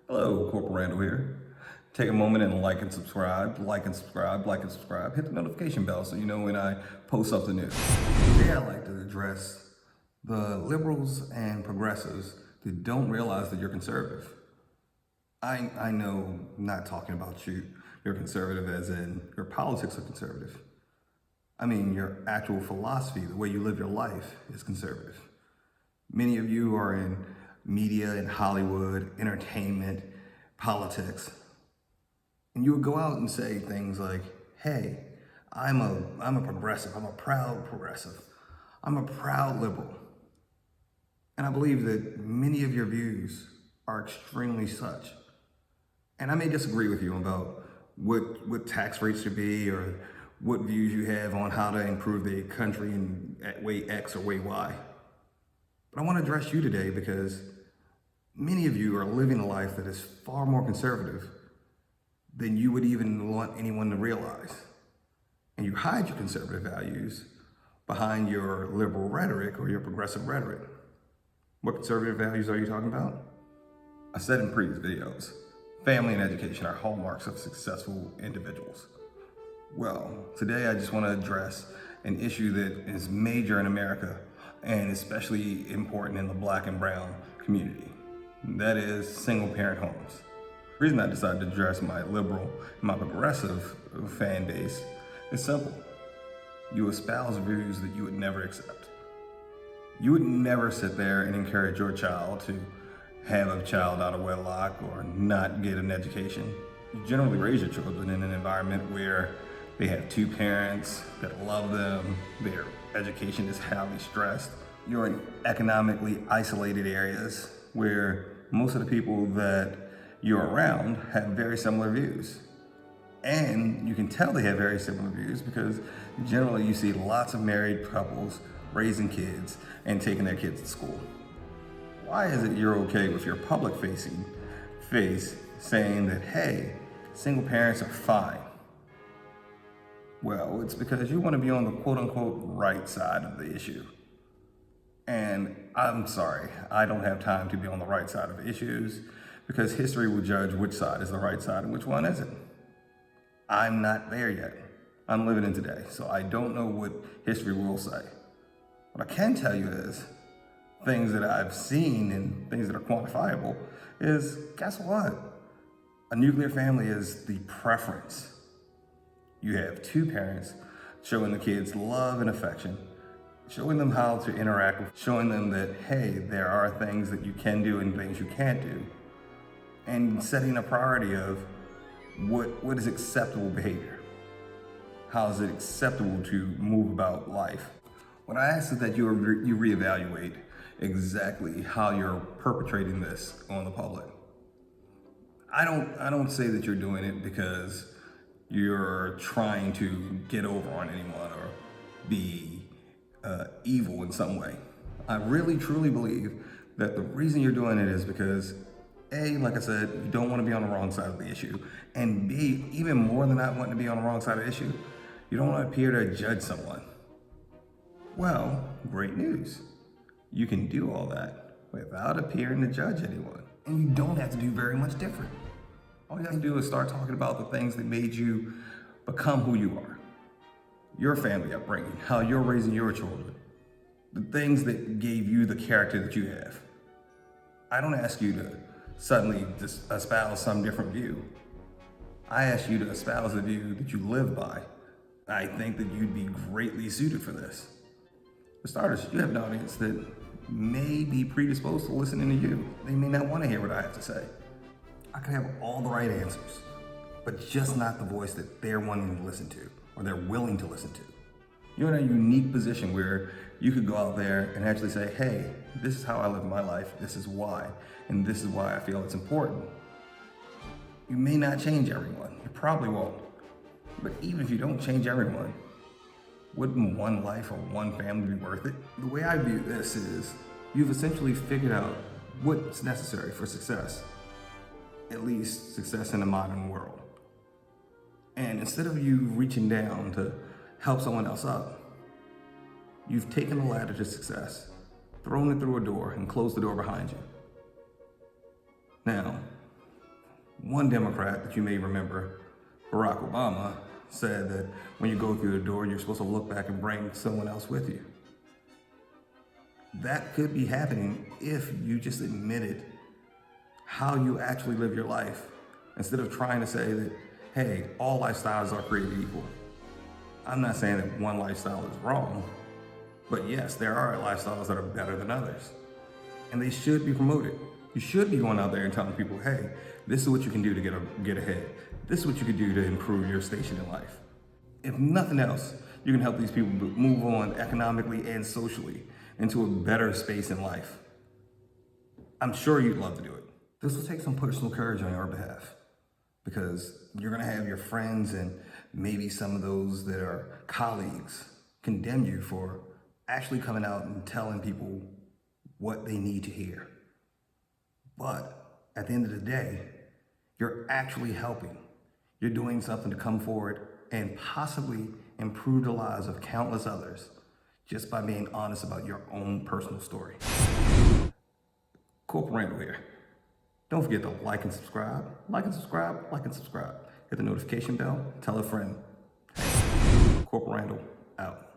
Hello, Corporal Randall here. Take a moment and like and subscribe, like and subscribe, like and subscribe. Hit the notification bell so you know when I post something new. Today I'd like to address the liberals and progressives that don't realize that you're conservative. I know I'm not talking about you're conservative as in your politics are conservative. I mean your actual philosophy, the way you live your life is conservative. Many of you are in media and Hollywood, entertainment, politics. And you would go out and say things like, hey, I'm a progressive, I'm a proud progressive, I'm a proud liberal. And I believe that many of your views are extremely such. And I may disagree with you about what tax rates should be or what views you have on how to improve the country in way X or way Y. But I want to address you today because many of you are living a life that is far more conservative than you would even want anyone to realize. And you hide your conservative values behind your liberal rhetoric or your progressive rhetoric. What conservative values are you talking about? I said in previous videos, family and education are hallmarks of successful individuals. Well, today I just want to address an issue that is major in America and especially important in the Black and brown community. That is single parent homes. The reason I decided to address my liberal and my progressive fan base is simple. You espouse views that you would never accept. You would never sit there and encourage your child to have a child out of wedlock or not get an education. You generally raise your children in an environment where they have two parents that love them, their education is highly stressed. You're in economically isolated areas where most of the people that you're around have very similar views. And you can tell they have very similar views because generally you see lots of married couples raising kids and taking their kids to school. Why is it you're okay with your public facing face saying that, hey, single parents are fine? Well, it's because you want to be on the quote unquote right side of the issue. And I'm sorry, I don't have time to be on the right side of issues because history will judge which side is the right side and which one isn't. I'm not there yet. I'm living in today, so I don't know what history will say. What I can tell you is things that I've seen and things that are quantifiable is, guess what? A nuclear family is the preference. You have two parents showing the kids love and affection, showing them how to interact, showing them that, hey, there are things that you can do and things you can't do, and setting a priority of what is acceptable behavior. How is it acceptable to move about life? What I ask is that you reevaluate exactly how you're perpetrating this on the public. I don't say that you're doing it because you're trying to get over on anyone or be evil in some way. I really truly believe that the reason you're doing it is because A, like I said, you don't want to be on the wrong side of the issue, and B, even more than not wanting to be on the wrong side of the issue, you don't want to appear to judge someone. Well, great news. You can do all that without appearing to judge anyone, and you don't have to do very much different. All you have to do is start talking about the things that made you become who you are. Your family upbringing, how you're raising your children, the things that gave you the character that you have. I don't ask you to suddenly just espouse some different view. I ask you to espouse a view that you live by. I think that you'd be greatly suited for this. For starters, you have an audience that may be predisposed to listening to you. They may not want to hear what I have to say. I could have all the right answers, but just not the voice that they're wanting to listen to or they're willing to listen to. You're in a unique position where you could go out there and actually say, hey, this is how I live my life, this is why, and this is why I feel it's important. You may not change everyone, you probably won't. But even if you don't change everyone, wouldn't one life or one family be worth it? The way I view this is you've essentially figured out what's necessary for success, at least success in the modern world. And instead of you reaching down to help someone else up, you've taken the ladder to success, thrown it through a door, and closed the door behind you. Now, One Democrat that you may remember, Barack Obama, said that when you go through the door, you're supposed to look back and bring someone else with you. That could be happening if you just admitted how you actually live your life instead of trying to say that, hey, all lifestyles are created equal. I'm not saying that one lifestyle is wrong, but yes, there are lifestyles that are better than others, and they should be promoted. You should be going out there and telling people, hey, this is what you can do to get ahead. This is what you can do to improve your station in life. If nothing else, you can help these people move on economically and socially into a better space in life. I'm sure you'd love to do it. This will take some personal courage on your behalf, because you're gonna have your friends and maybe some of those that are colleagues condemn you for actually coming out and telling people what they need to hear. But at the end of the day, you're actually helping. You're doing something to come forward and possibly improve the lives of countless others just by being honest about your own personal story. Corporal Randall here. Don't forget to like and subscribe. Like and subscribe, like and subscribe. Hit the notification bell, tell a friend. Corporal Randall, out.